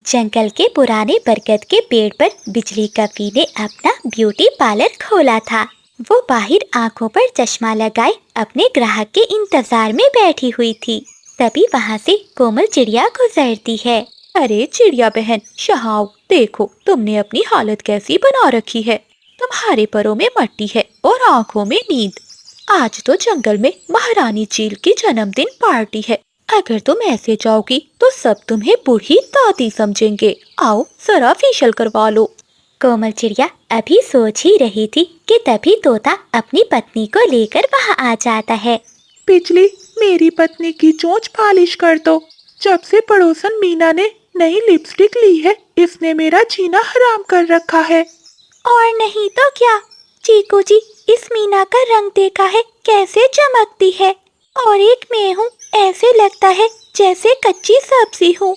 जंगल के पुराने बरगद के पेड़ पर बिजली कपी ने अपना ब्यूटी पार्लर खोला था। वो बाहर आंखों पर चश्मा लगाए अपने ग्राहक के इंतजार में बैठी हुई थी। तभी वहाँ से कोमल चिड़िया गुजरती है। अरे चिड़िया बहन, शहाओ, देखो तुमने अपनी हालत कैसी बना रखी है। तुम्हारे परों में मट्टी है और आंखों में नींद। आज तो जंगल में महारानी चील की जन्मदिन पार्टी है। अगर तुम ऐसे जाओगी तो सब तुम्हें बूढ़ी दादी समझेंगे। आओ जरा फेशियल करवा लो। कोमल चिड़िया अभी सोच ही रही थी कि तभी तोता अपनी पत्नी को लेकर वहाँ आ जाता है। बिजली, मेरी पत्नी की चोंच पालिश कर दो। जब से पड़ोसन मीना ने नई लिपस्टिक ली है, इसने मेरा जीना हराम कर रखा है। और नहीं तो क्या, चीकू जी, इस मीना का रंग देखा है कैसे चमकती है। और एक मैं हूँ, ऐसे लगता है जैसे कच्ची सब्जी हूँ।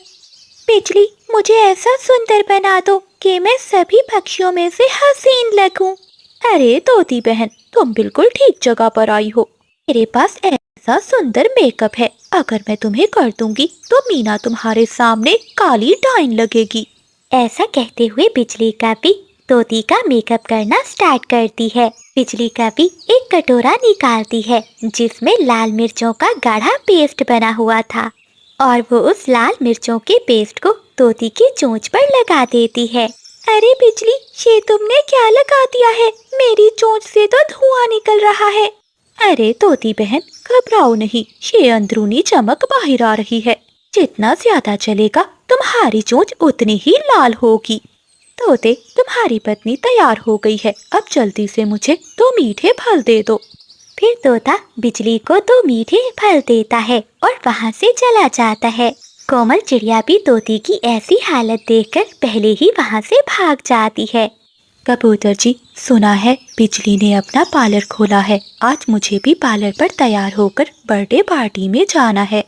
बिजली, मुझे ऐसा सुंदर बना दो कि मैं सभी पक्षियों में से हसीन लगूं। अरे तोती बहन, तुम बिल्कुल ठीक जगह पर आई हो। मेरे पास ऐसा सुंदर मेकअप है, अगर मैं तुम्हें कर दूंगी तो मीना तुम्हारे सामने काली डाइन लगेगी। ऐसा कहते हुए बिजली का भी तोती का मेकअप करना स्टार्ट करती है। बिजली का भी एक कटोरा निकालती है जिसमें लाल मिर्चों का गाढ़ा पेस्ट बना हुआ था, और वो उस लाल मिर्चों के पेस्ट को तोती की चोंच पर लगा देती है। अरे बिजली, ये तुमने क्या लगा दिया है? मेरी चोंच से तो धुआं निकल रहा है। अरे तोती बहन, घबराओ नहीं, ये अंदरूनी चमक बाहर आ रही है। जितना ज्यादा चलेगा तुम्हारी चोंच उतनी ही लाल होगी। तोते, तुम्हारी पत्नी तैयार हो गई है, अब जल्दी से मुझे 2 मीठे फल दे दो। फिर तोता बिजली को 2 मीठे फल देता है और वहाँ से चला जाता है। कोमल चिड़िया भी तोती की ऐसी हालत देखकर पहले ही वहाँ से भाग जाती है। कबूतर जी, सुना है बिजली ने अपना पार्लर खोला है। आज मुझे भी पार्लर पर तैयार होकर बर्थडे पार्टी में जाना है।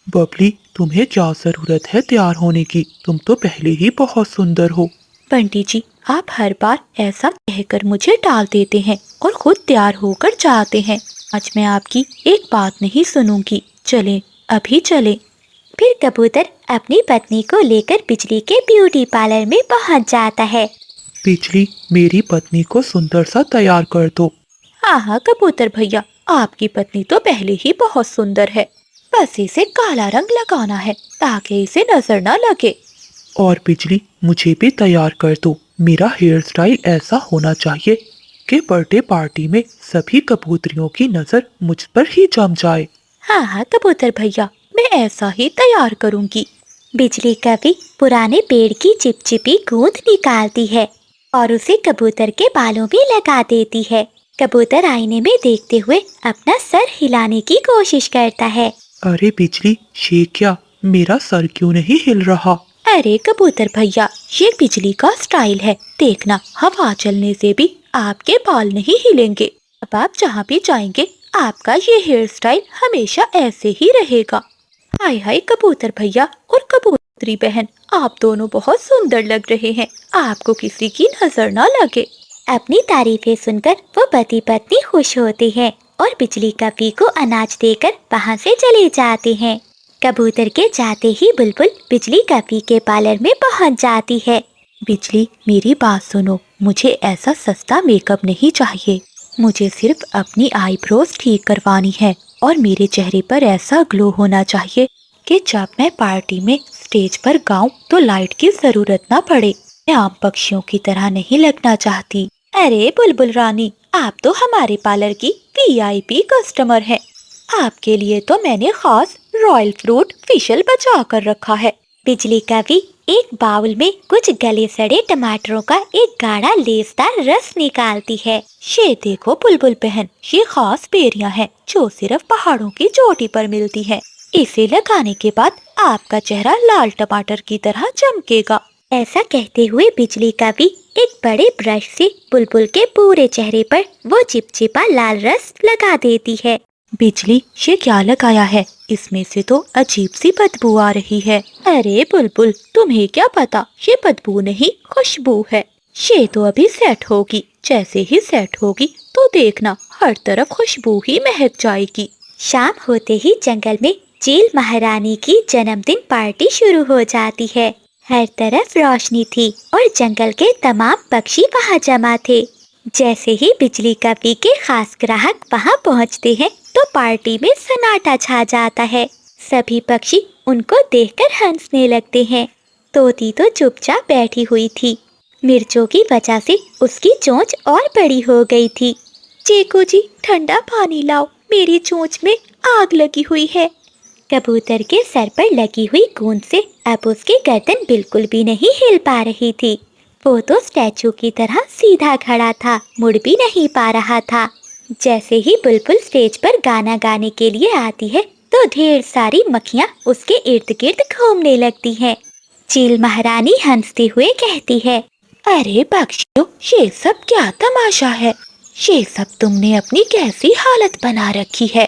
बबली, तुम्हें क्या जरूरत है तैयार होने की? तुम तो पहले ही बहुत सुंदर हो। बंटी जी, आप हर बार ऐसा कहकर मुझे टाल देते हैं और खुद तैयार होकर जाते हैं। आज मैं आपकी एक बात नहीं सुनूंगी। चलें, अभी चलें। फिर कबूतर अपनी पत्नी को लेकर बिजली के ब्यूटी पार्लर में पहुंच जाता है। बिजली, मेरी पत्नी को सुंदर सा तैयार कर दो। हाँ हाँ कबूतर भैया, आपकी पत्नी तो पहले ही बहुत सुंदर है। बस इसे काला रंग लगाना है ताकि इसे नजर न लगे। और बिजली, मुझे भी तैयार कर दो। मेरा हेयर स्टाइल ऐसा होना चाहिए कि बर्थडे पार्टी में सभी कबूतरियों की नजर मुझ पर ही जम जाए। हाँ हाँ कबूतर भैया, मैं ऐसा ही तैयार करूँगी। बिजली कभी पुराने पेड़ की चिपचिपी गूंद निकालती है और उसे कबूतर के बालों में लगा देती है। कबूतर आईने में देखते हुए अपना सर हिलाने की कोशिश करता है। अरे बिजली, ये क्या, मेरा सर क्यों नहीं हिल रहा? अरे कबूतर भैया, ये बिजली का स्टाइल है। देखना, हवा चलने से भी आपके बाल नहीं हिलेंगे। अब आप जहाँ भी जाएंगे आपका ये हेयर स्टाइल हमेशा ऐसे ही रहेगा। हाय हाय कबूतर भैया और कबूतरी बहन, आप दोनों बहुत सुंदर लग रहे हैं। आपको किसी की नजर ना लगे। अपनी तारीफें सुनकर वो पति पत्नी खुश होते हैं और बिजली कपी को अनाज देकर वहाँ से चले जाते हैं। कबूतर के जाते ही बुलबुल बिजली कपी के पार्लर में पहुँच जाती है। बिजली, मेरी बात सुनो, मुझे ऐसा सस्ता मेकअप नहीं चाहिए। मुझे सिर्फ अपनी आईब्रोज ठीक करवानी है और मेरे चेहरे पर ऐसा ग्लो होना चाहिए कि जब मैं पार्टी में स्टेज पर गाऊं तो लाइट की जरूरत ना पड़े। मैं आम पक्षियों की तरह नहीं लगना चाहती। अरे बुलबुल रानी, आप तो हमारे पार्लर की वीआईपी कस्टमर हैं। आपके लिए तो मैंने खास रॉयल फ्रूट फेशियल बचा कर रखा है। बिजली कभी एक बाउल में कुछ गले सड़े टमाटरों का एक गाढ़ा लेसदार रस निकालती है। ये देखो बुलबुल बहन, ये खास बेरियां हैं जो सिर्फ पहाड़ों की चोटी पर मिलती हैं। इसे लगाने के बाद आपका चेहरा लाल टमाटर की तरह चमकेगा। ऐसा कहते हुए बिजली कभी एक बड़े ब्रश से बुलबुल के पूरे चेहरे पर वो चिपचिपा लाल रस लगा देती है। बिजली, ये क्या लगाया है? इसमें से तो अजीब सी बदबू आ रही है। अरे बुलबुल, तुम्हें क्या पता, ये बदबू नहीं खुशबू है। ये तो अभी सेट होगी। जैसे ही सेट होगी तो देखना, हर तरफ खुशबू ही महक जाएगी। शाम होते ही जंगल में चील महारानी की जन्मदिन पार्टी शुरू हो जाती है। हर तरफ रोशनी थी और जंगल के तमाम पक्षी वहाँ जमा थे। जैसे ही बिजली कवि के खास ग्राहक वहाँ पहुँचते हैं तो पार्टी में सन्नाटा छा जाता है। सभी पक्षी उनको देखकर हंसने लगते हैं। तोती तो चुपचाप बैठी हुई थी। मिर्चों की वजह से उसकी चोंच और बड़ी हो गई थी। चीकू जी, ठंडा पानी लाओ, मेरी चोंच में आग लगी हुई है। कबूतर के सर पर लगी हुई गूंज से अब उसकी गर्दन बिल्कुल भी नहीं हिल पा रही थी। वो तो स्टैचू की तरह सीधा खड़ा था, मुड़ भी नहीं पा रहा था। जैसे ही बुलबुल स्टेज पर गाना गाने के लिए आती है तो ढेर सारी मक्खियाँ उसके इर्द गिर्द घूमने लगती हैं। चील महारानी हंसते हुए कहती है, अरे पक्षियों, ये सब क्या तमाशा है? ये सब तुमने अपनी कैसी हालत बना रखी है?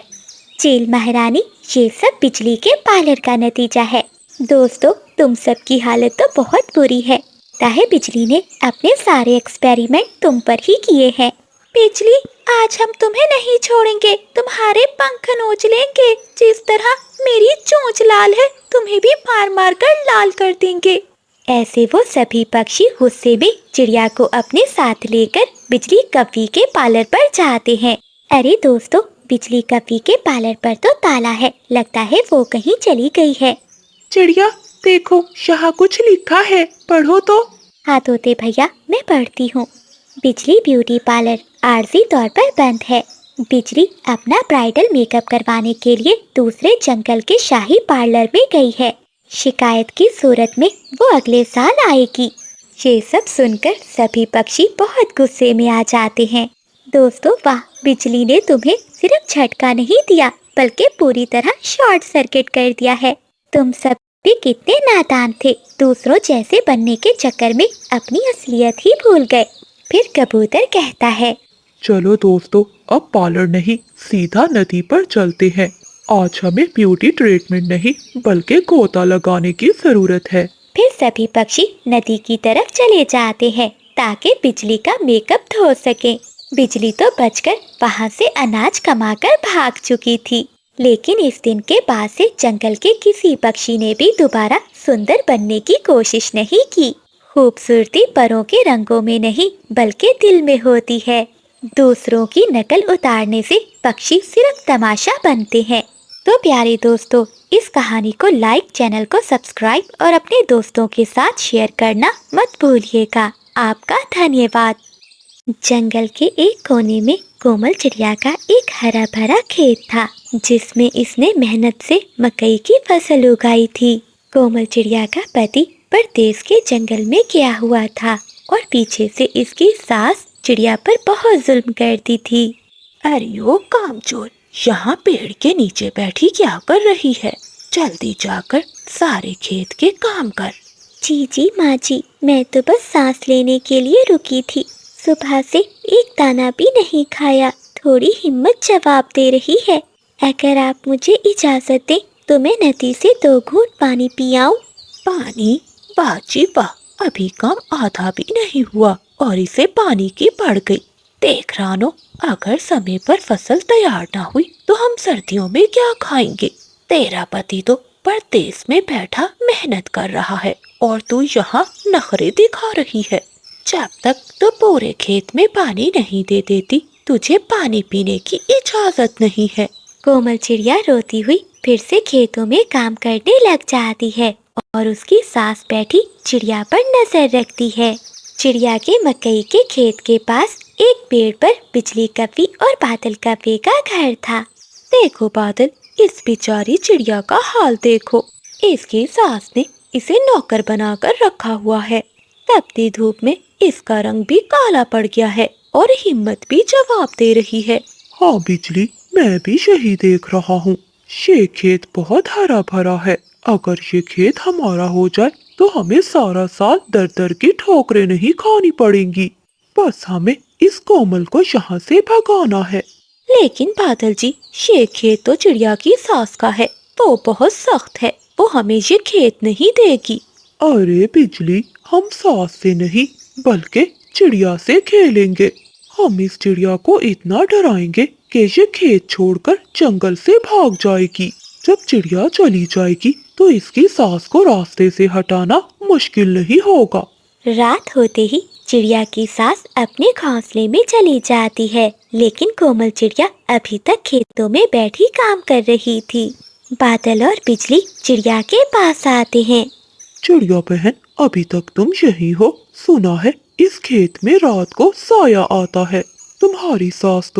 चील महारानी, ये सब बिजली के पार्लर का नतीजा है। दोस्तों, तुम सब की हालत तो बहुत बुरी है। ताहे बिजली ने अपने सारे एक्सपेरिमेंट तुम पर ही किए हैं। बिजली, आज हम तुम्हें नहीं छोड़ेंगे, तुम्हारे पंख नोच लेंगे। जिस तरह मेरी चोंच लाल है, तुम्हें भी मार मार कर लाल कर देंगे। ऐसे वो सभी पक्षी गुस्से में चिड़िया को अपने साथ लेकर बिजली कवि के पार्लर पर जाते हैं। अरे दोस्तों, बिजली कवि के पार्लर पर तो ताला है, लगता है वो कहीं चली गई है। चिड़िया, देखो यहाँ कुछ लिखा है, पढ़ो तो। हाँ तोते भैया, मैं पढ़ती हूँ। बिजली ब्यूटी पार्लर आरजी तौर पर बंद है। बिजली अपना ब्राइडल मेकअप करवाने के लिए दूसरे जंगल के शाही पार्लर में गई है। शिकायत की सूरत में वो अगले साल आएगी। ये सब सुनकर सभी पक्षी बहुत गुस्से में आ जाते हैं। दोस्तों वाह, बिजली ने तुम्हें सिर्फ झटका नहीं दिया बल्कि पूरी तरह शॉर्ट सर्किट कर दिया है। तुम सब भी कितने नादान थे, दूसरों जैसे बनने के चक्कर में अपनी असलियत ही भूल गए। फिर कबूतर कहता है, चलो दोस्तों, अब पार्लर नहीं, सीधा नदी पर चलते हैं। आज हमें ब्यूटी ट्रीटमेंट नहीं बल्कि गोता लगाने की जरूरत है। फिर सभी पक्षी नदी की तरफ चले जाते हैं ताकि बिजली का मेकअप धो सके। बिजली तो बचकर वहाँ से अनाज कमाकर भाग चुकी थी, लेकिन इस दिन के बाद से जंगल के किसी पक्षी ने भी दोबारा सुंदर बनने की कोशिश नहीं की। खूबसूरती परों के रंगों में नहीं बल्कि दिल में होती है। दूसरों की नकल उतारने से पक्षी सिर्फ तमाशा बनते हैं। तो प्यारे दोस्तों, इस कहानी को लाइक, चैनल को सब्सक्राइब और अपने दोस्तों के साथ शेयर करना मत भूलिएगा। आपका धन्यवाद। जंगल के एक कोने में कोमल चिड़िया का एक हरा भरा खेत था जिसमें इसने मेहनत से मकई की फसल उगाई थी। कोमल चिड़िया का पति परदेश के जंगल में गया हुआ था और पीछे से इसकी सास चिड़िया पर बहुत जुल्म करती थी। अरे ओ कामचोर, यहाँ पेड़ के नीचे बैठी क्या कर रही है? जल्दी जाकर सारे खेत के काम कर। जी माँ जी, मैं तो बस सांस लेने के लिए रुकी थी। सुबह से एक दाना भी नहीं खाया, थोड़ी हिम्मत जवाब दे रही है। अगर आप मुझे इजाजत दें तो मैं नदी से 2 घूंट पानी पी आऊं। पानी? बाजी वाह, अभी काम आधा भी नहीं हुआ और इसे पानी की पड़ गई। देख रानो, अगर समय पर फसल तैयार ना हुई तो हम सर्दियों में क्या खाएंगे? तेरा पति तो परदेश में बैठा मेहनत कर रहा है और तू यहाँ नखरे दिखा रही है। जब तक तो पूरे खेत में पानी नहीं दे देती, तुझे पानी पीने की इजाजत नहीं है। कोमल चिड़िया रोती हुई फिर से खेतों में काम करने लग जाती है और उसकी सास बैठी चिड़िया पर नजर रखती है। चिड़िया के मकई के खेत के पास एक पेड़ पर बिजली कवि और बादल कवि का घर था। देखो बादल, इस बेचारी चिड़िया का हाल देखो। इसकी सास ने इसे नौकर बनाकर रखा हुआ है। तपती धूप में इसका रंग भी काला पड़ गया है और हिम्मत भी जवाब दे रही है। हाँ बिजली, मैं भी यही देख रहा हूँ। ये खेत बहुत हरा भरा है। अगर ये खेत हमारा हो जाए तो हमें सारा साल दर दर की ठोकरें नहीं खानी पड़ेंगी। बस हमें इस कोमल को यहाँ से भगाना है। लेकिन बादल जी, ये खेत तो चिड़िया की सास का है। वो बहुत सख्त है, वो हमें ये खेत नहीं देगी। अरे बिजली, हम सास से नहीं बल्कि चिड़िया से खेलेंगे। हम इस चिड़िया को इतना डराएंगे कि ये खेत छोड़कर जंगल से भाग जाएगी। जब चिड़िया चली जाएगी तो इसकी सास को रास्ते से हटाना मुश्किल नहीं होगा। रात होते ही चिड़िया की सास अपने घोंसले में चली जाती है, लेकिन कोमल चिड़िया अभी तक खेतों में बैठी काम कर रही थी। बादल और बिजली चिड़िया के पास आते हैं। चिड़िया बहन, अभी तक तुम यही हो? सुना है इस खेत में रात को साया आता है। तुम्हारी सास तो